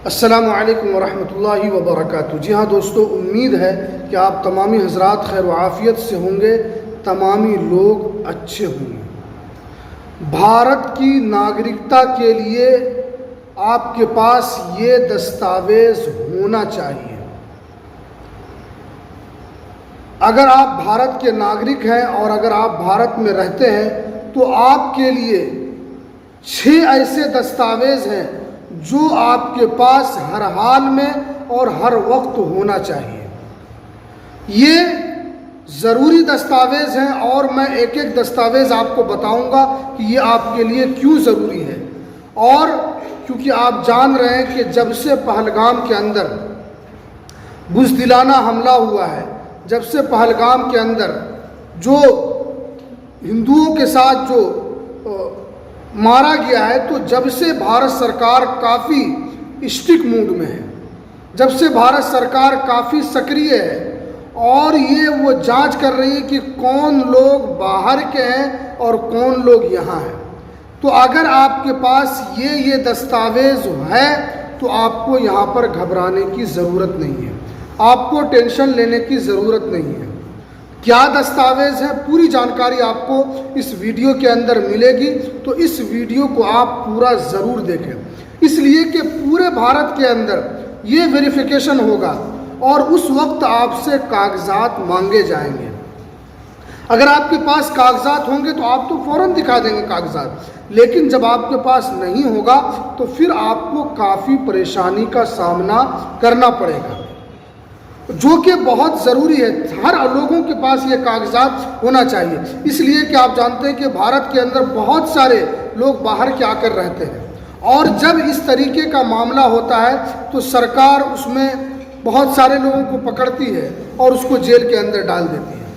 अस्सलामु अलैकुम वरहमतुल्लाहि वबरकातुहू। जी हाँ दोस्तों, उम्मीद है कि आप तमामी हज़रात खैर व आफ़ियत से होंगे, तमामी लोग अच्छे होंगे। भारत की नागरिकता के लिए आपके पास ये दस्तावेज़ होना चाहिए। अगर आप भारत के नागरिक हैं और अगर आप भारत में रहते हैं तो आपके लिए 6 ऐसे दस्तावेज़ हैं जो आपके पास हर हाल में और हर वक्त होना चाहिए। ये ज़रूरी दस्तावेज़ हैं और मैं एक एक दस्तावेज़ आपको बताऊंगा कि ये आपके लिए क्यों ज़रूरी है। और क्योंकि आप जान रहे हैं कि जब से पहलगाम के अंदर बुज़दिलाना हमला हुआ है, जब से पहलगाम के अंदर जो हिंदुओं के साथ जो मारा गया है, तो जब से भारत सरकार काफ़ी स्ट्रिक्ट मूड में है, जब से भारत सरकार काफ़ी सक्रिय है और ये वो जांच कर रही है कि कौन लोग बाहर के हैं और कौन लोग यहाँ हैं। तो अगर आपके पास ये दस्तावेज़ है तो आपको यहाँ पर घबराने की ज़रूरत नहीं है, आपको टेंशन लेने की ज़रूरत नहीं है। क्या दस्तावेज़ है, पूरी जानकारी आपको इस वीडियो के अंदर मिलेगी, तो इस वीडियो को आप पूरा ज़रूर देखें, इसलिए कि पूरे भारत के अंदर ये वेरिफिकेशन होगा और उस वक्त आपसे कागजात मांगे जाएंगे। अगर आपके पास कागजात होंगे तो आप तो फ़ौरन दिखा देंगे कागजात, लेकिन जब आपके पास नहीं होगा तो फिर आपको काफ़ी परेशानी का सामना करना पड़ेगा, जो कि बहुत ज़रूरी है। हर लोगों के पास ये कागजात होना चाहिए, इसलिए कि आप जानते हैं कि भारत के अंदर बहुत सारे लोग बाहर के आकर रहते हैं और जब इस तरीके का मामला होता है तो सरकार उसमें बहुत सारे लोगों को पकड़ती है और उसको जेल के अंदर डाल देती है।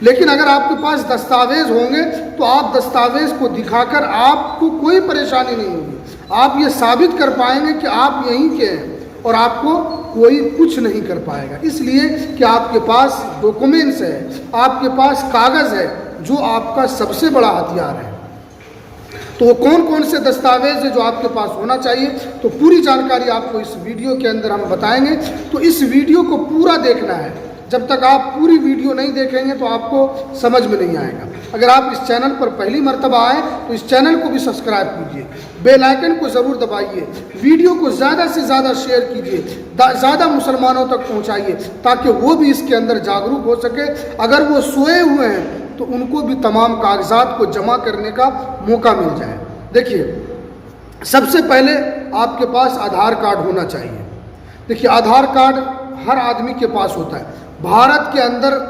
लेकिन अगर आपके पास दस्तावेज़ होंगे तो आप दस्तावेज़ को दिखाकर आपको कोई परेशानी नहीं होगी, आप ये साबित कर पाएंगे कि आप यहीं के हैं और आपको कोई कुछ नहीं कर पाएगा, इसलिए कि आपके पास डॉक्यूमेंट्स है, आपके पास कागज़ है, जो आपका सबसे बड़ा हथियार है। तो वो कौन कौन से दस्तावेज़ है जो आपके पास होना चाहिए, तो पूरी जानकारी आपको इस वीडियो के अंदर हम बताएंगे। तो इस वीडियो को पूरा देखना है, जब तक आप पूरी वीडियो नहीं देखेंगे तो आपको समझ में नहीं आएगा। अगर आप इस चैनल पर पहली मर्तबा आए तो इस चैनल को भी सब्सक्राइब कीजिए, बेल आइकन को ज़रूर दबाइए, वीडियो को ज़्यादा से ज़्यादा शेयर कीजिए, ज़्यादा मुसलमानों तक पहुंचाइए ताकि वो भी इसके अंदर जागरूक हो सके। अगर वो सोए हुए हैं तो उनको भी तमाम कागजात को जमा करने का मौका मिल जाए। देखिए, सबसे पहले आपके पास आधार कार्ड होना चाहिए। देखिए, आधार कार्ड हर आदमी के पास होता है। भारत के अंदर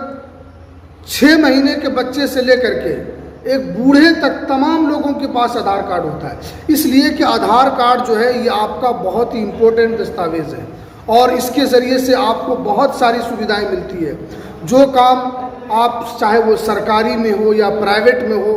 6 महीने के बच्चे से लेकर के एक बूढ़े तक तमाम लोगों के पास आधार कार्ड होता है, इसलिए कि आधार कार्ड जो है ये आपका बहुत ही इम्पोर्टेंट दस्तावेज़ है और इसके ज़रिए से आपको बहुत सारी सुविधाएं मिलती है। जो काम आप चाहे वो सरकारी में हो या प्राइवेट में हो,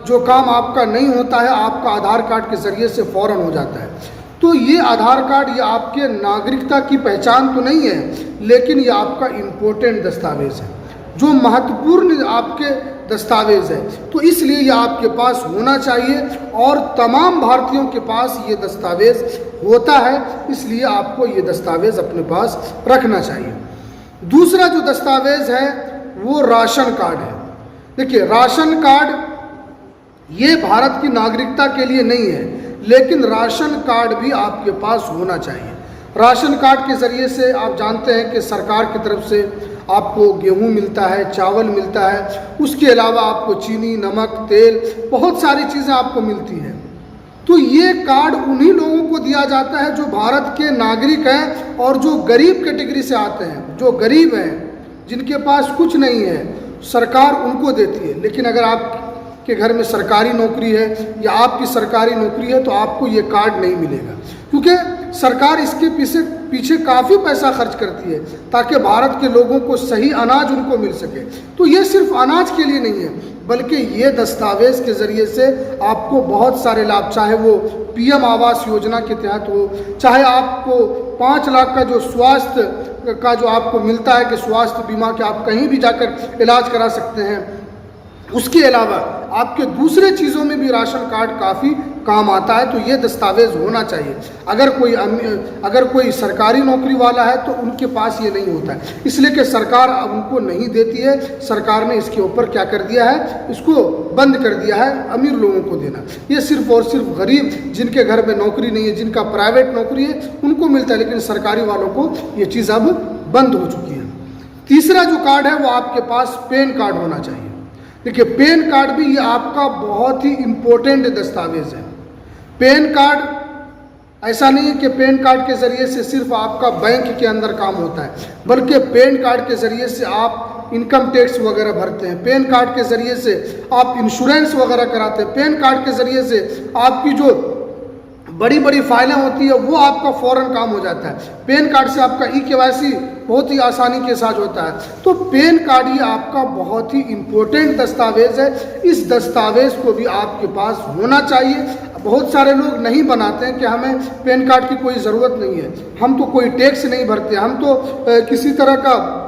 जो काम आपका नहीं होता है आपका आधार कार्ड के ज़रिए से फ़ौरन हो जाता है। तो ये आधार कार्ड ये आपके नागरिकता की पहचान तो नहीं है, लेकिन ये आपका इम्पोर्टेंट दस्तावेज़ है, जो महत्वपूर्ण आपके दस्तावेज़ है, तो इसलिए ये आपके पास होना चाहिए और तमाम भारतीयों के पास ये दस्तावेज़ होता है, इसलिए आपको ये दस्तावेज़ अपने पास रखना चाहिए। दूसरा जो दस्तावेज़ है वो राशन कार्ड है। देखिए, राशन कार्ड ये भारत की नागरिकता के लिए नहीं है, लेकिन राशन कार्ड भी आपके पास होना चाहिए। राशन कार्ड के ज़रिए से आप जानते हैं कि सरकार की तरफ से आपको गेहूं मिलता है, चावल मिलता है, उसके अलावा आपको चीनी, नमक, तेल, बहुत सारी चीज़ें आपको मिलती हैं। तो ये कार्ड उन्हीं लोगों को दिया जाता है जो भारत के नागरिक हैं और जो गरीब कैटेगरी से आते हैं, जो गरीब हैं, जिनके पास कुछ नहीं है, सरकार उनको देती है। लेकिन अगर आपके घर में सरकारी नौकरी है या आपकी सरकारी नौकरी है तो आपको ये कार्ड नहीं मिलेगा, क्योंकि सरकार इसके पीछे काफ़ी पैसा खर्च करती है ताकि भारत के लोगों को सही अनाज उनको मिल सके। तो ये सिर्फ अनाज के लिए नहीं है, बल्कि ये दस्तावेज़ के ज़रिए से आपको बहुत सारे लाभ, चाहे वो पीएम आवास योजना के तहत हो, चाहे आपको 5 लाख का जो स्वास्थ्य का जो आपको मिलता है कि स्वास्थ्य बीमा के आप कहीं भी जाकर इलाज करा सकते हैं, उसके अलावा आपके दूसरे चीज़ों में भी राशन कार्ड काफ़ी काम आता है। तो ये दस्तावेज़ होना चाहिए। अगर कोई सरकारी नौकरी वाला है तो उनके पास ये नहीं होता है, इसलिए कि सरकार अब उनको नहीं देती है। सरकार ने इसके ऊपर क्या कर दिया है, इसको बंद कर दिया है अमीर लोगों को देना। ये सिर्फ और सिर्फ गरीब, जिनके घर में नौकरी नहीं है, जिनका प्राइवेट नौकरी है, उनको मिलता है, लेकिन सरकारी वालों को ये चीज़ अब बंद हो चुकी है। तीसरा जो कार्ड है वो आपके पास पैन कार्ड होना चाहिए। देखिए, पैन कार्ड भी ये आपका बहुत ही इम्पोर्टेंट दस्तावेज है। पैन कार्ड ऐसा नहीं है कि पैन कार्ड के ज़रिए से सिर्फ आपका बैंक के अंदर काम होता है, बल्कि पैन कार्ड के ज़रिए से आप इनकम टैक्स वगैरह भरते हैं, पैन कार्ड के ज़रिए से आप इंश्योरेंस वगैरह कराते हैं, पैन कार्ड के ज़रिए से आपकी जो बड़ी बड़ी फाइलें होती है वो आपका फ़ौरन काम हो जाता है। पैन कार्ड से आपका ई-केवाईसी बहुत ही आसानी के साथ होता है। तो पैन कार्ड ये आपका बहुत ही इम्पोर्टेंट दस्तावेज़ है। इस दस्तावेज़ को भी आपके पास होना चाहिए। बहुत सारे लोग नहीं बनाते हैं कि हमें पैन कार्ड की कोई ज़रूरत नहीं है, हम तो कोई टैक्स नहीं भरते, हम तो किसी तरह का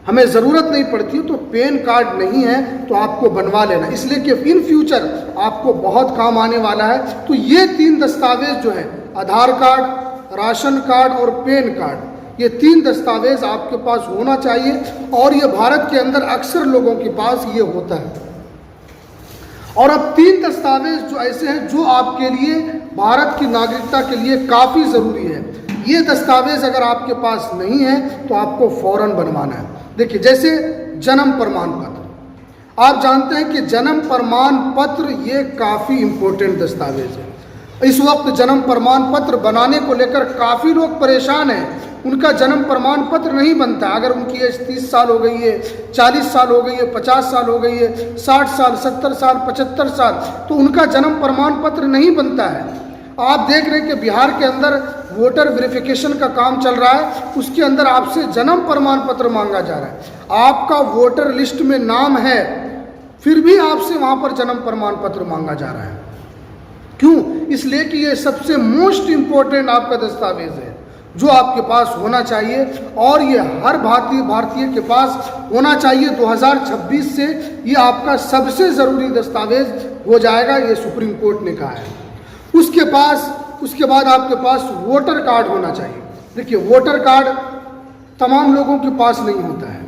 हमें ज़रूरत नहीं पड़ती। तो पैन कार्ड नहीं है तो आपको बनवा लेना, इसलिए कि इन फ्यूचर आपको बहुत काम आने वाला है। तो ये 3 दस्तावेज़ जो है, आधार कार्ड, राशन कार्ड और पैन कार्ड, ये 3 दस्तावेज़ आपके पास होना चाहिए। और ये भारत के अंदर अक्सर लोगों के पास ये होता है। और अब 3 दस्तावेज़ जो ऐसे हैं जो आपके लिए भारत की नागरिकता के लिए काफ़ी ज़रूरी है। ये दस्तावेज़ अगर आपके पास नहीं है तो आपको फ़ौरन बनवाना है। देखिए, जैसे जन्म प्रमाण पत्र, आप जानते हैं कि जन्म प्रमाण पत्र ये काफ़ी इम्पोर्टेंट दस्तावेज है। इस वक्त जन्म प्रमाण पत्र बनाने को लेकर काफ़ी लोग परेशान हैं। उनका जन्म प्रमाण पत्र नहीं बनता। अगर उनकी एज 30 साल हो गई है, 40 साल हो गई है, 50 साल हो गई है, 60 साल, 70 साल, 75 साल, तो उनका जन्म प्रमाण पत्र नहीं बनता है। आप देख रहे हैं कि बिहार के अंदर वोटर वेरिफिकेशन का काम चल रहा है, उसके अंदर आपसे जन्म प्रमाण पत्र मांगा जा रहा है। आपका वोटर लिस्ट में नाम है, फिर भी आपसे वहाँ पर जन्म प्रमाण पत्र मांगा जा रहा है। क्यों? इसलिए कि ये सबसे मोस्ट इम्पोर्टेंट आपका दस्तावेज है जो आपके पास होना चाहिए, और ये हर भारतीय के पास होना चाहिए। 2026 से ये आपका सबसे ज़रूरी दस्तावेज हो जाएगा, ये सुप्रीम कोर्ट ने कहा है। उसके बाद आपके पास वोटर कार्ड होना चाहिए। देखिए, वोटर कार्ड तमाम लोगों के पास नहीं होता है।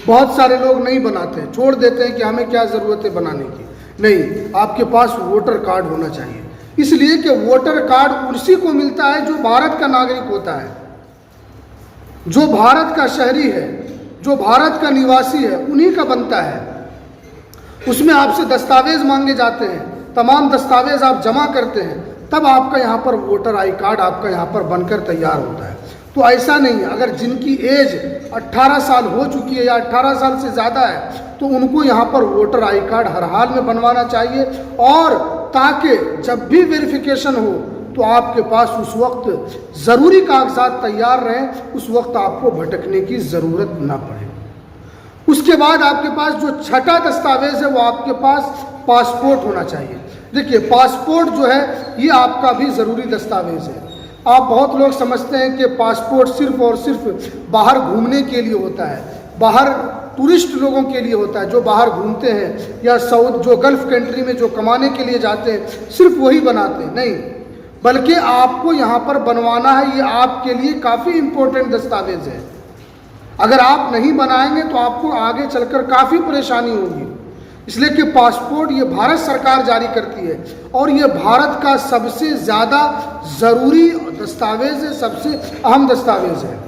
बहुत सारे लोग नहीं बनाते, छोड़ देते हैं कि हमें क्या ज़रूरत है बनाने की। नहीं, आपके पास वोटर कार्ड होना चाहिए, इसलिए कि वोटर कार्ड उसी को मिलता है जो भारत का नागरिक होता है, जो भारत का शहरी है, जो भारत का निवासी है, उन्हीं का बनता है। उसमें आपसे दस्तावेज मांगे जाते हैं, तमाम दस्तावेज आप जमा करते हैं, तब आपका यहाँ पर वोटर आई कार्ड आपका यहाँ पर बनकर तैयार होता है। तो ऐसा नहीं है, अगर जिनकी एज 18 साल हो चुकी है या 18 साल से ज़्यादा है तो उनको यहाँ पर वोटर आई कार्ड हर हाल में बनवाना चाहिए, और ताकि जब भी वेरिफिकेशन हो तो आपके पास उस वक्त ज़रूरी कागजात तैयार रहें, उस वक्त आपको भटकने की ज़रूरत ना पड़े। उसके बाद आपके पास जो छठा दस्तावेज है वो आपके पास पासपोर्ट होना चाहिए। देखिए, पासपोर्ट जो है ये आपका भी ज़रूरी दस्तावेज है। आप बहुत लोग समझते हैं कि पासपोर्ट सिर्फ और सिर्फ बाहर घूमने के लिए होता है, बाहर टूरिस्ट लोगों के लिए होता है, जो बाहर घूमते हैं या जो गल्फ़ कंट्री में जो कमाने के लिए जाते हैं, सिर्फ वही बनाते हैं। नहीं, बल्कि आपको यहाँ पर बनवाना है। ये आपके लिए काफ़ी इम्पोर्टेंट दस्तावेज है। अगर आप नहीं बनाएंगे तो आपको आगे चलकर काफ़ी परेशानी होगी, इसलिए कि पासपोर्ट ये भारत सरकार जारी करती है और ये भारत का सबसे ज़्यादा ज़रूरी दस्तावेज़ है, सबसे अहम दस्तावेज़ है।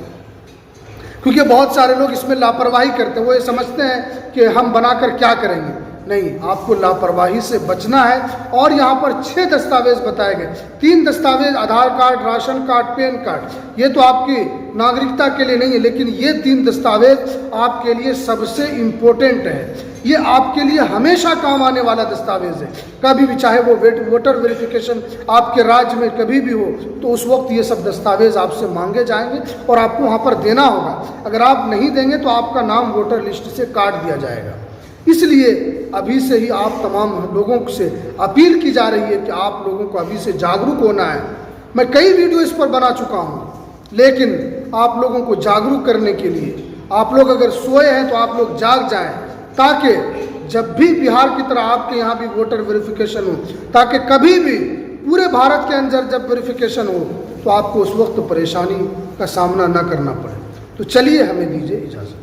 क्योंकि बहुत सारे लोग इसमें लापरवाही करते हैं, वो ये समझते हैं कि हम बनाकर क्या करेंगे। नहीं, आपको लापरवाही से बचना है। और यहाँ पर 6 दस्तावेज बताए गए। 3 दस्तावेज, Aadhaar card, ration card, PAN card, ये तो आपकी नागरिकता के लिए नहीं है, लेकिन ये 3 दस्तावेज आपके लिए सबसे इम्पोर्टेंट है। ये आपके लिए हमेशा काम आने वाला दस्तावेज है। कभी भी, चाहे वो वोटर वेरिफिकेशन आपके राज्य में कभी भी हो, तो उस वक्त ये सब दस्तावेज आपसे मांगे जाएंगे और आपको वहाँ पर देना होगा। अगर आप नहीं देंगे तो आपका नाम वोटर लिस्ट से काट दिया जाएगा। इसलिए अभी से ही आप तमाम लोगों से अपील की जा रही है कि आप लोगों को अभी से जागरूक होना है। मैं कई वीडियो इस पर बना चुका हूँ, लेकिन आप लोगों को जागरूक करने के लिए, आप लोग अगर सोए हैं तो आप लोग जाग जाएं, ताकि जब भी बिहार की तरह आपके यहाँ भी वोटर वेरिफिकेशन हो, ताकि कभी भी पूरे भारत के अंदर जब वेरिफिकेशन हो तो आपको उस वक्त परेशानी का सामना न करना पड़े। तो चलिए, हमें दीजिए इजाज़त।